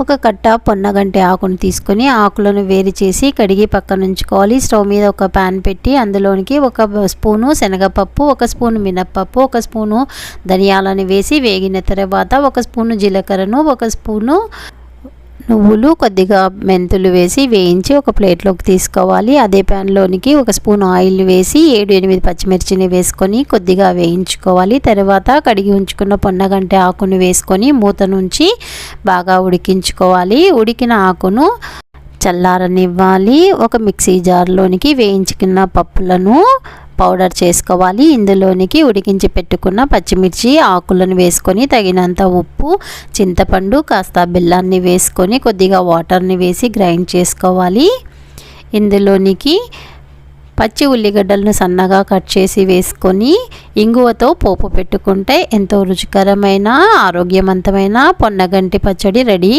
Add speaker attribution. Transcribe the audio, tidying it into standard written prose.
Speaker 1: ఒక కట్ట పొన్నగంటి ఆకును తీసుకొని ఆకులను వేరు చేసి కడిగి పక్కన ఉంచుకోవాలి. స్టవ్ మీద ఒక ప్యాన్ పెట్టి అందులోనికి ఒక స్పూను శనగపప్పు, ఒక స్పూను మినప్పప్పు, ఒక స్పూను ధనియాలను వేసి వేగిన తర్వాత ఒక స్పూను జీలకర్రను, ఒక స్పూను నువ్వులు, కొద్దిగా మెంతులు వేసి వేయించి ఒక ప్లేట్లోకి తీసుకోవాలి. అదే ప్యాన్లోనికి ఒక స్పూన్ ఆయిల్ వేసి 7-8 పచ్చిమిర్చిని వేసుకొని కొద్దిగా వేయించుకోవాలి. తర్వాత కడిగి ఉంచుకున్న పొన్నగంటి ఆకును వేసుకొని మూత నుంచి బాగా ఉడికించుకోవాలి. ఉడికిన ఆకును చల్లారనివ్వాలి. ఒక మిక్సీ జార్లోనికి వేయించుకున్న పప్పులను పౌడర్ చేసుకోవాలి. ఇందులోనికి ఉడికించి పెట్టుకున్న పచ్చిమిర్చి ఆకులను వేసుకొని తగినంత ఉప్పు, చింతపండు, కాస్త బెల్లాన్ని వేసుకొని కొద్దిగా వాటర్ని వేసి గ్రైండ్ చేసుకోవాలి. ఇందులోనికి పచ్చి ఉల్లిగడ్డలను సన్నగా కట్ చేసి వేసుకొని ఇంగువతో పోపు పెట్టుకుంటే ఎంతో రుచికరమైన ఆరోగ్యవంతమైన పొన్నగంటి పచ్చడి రెడీ.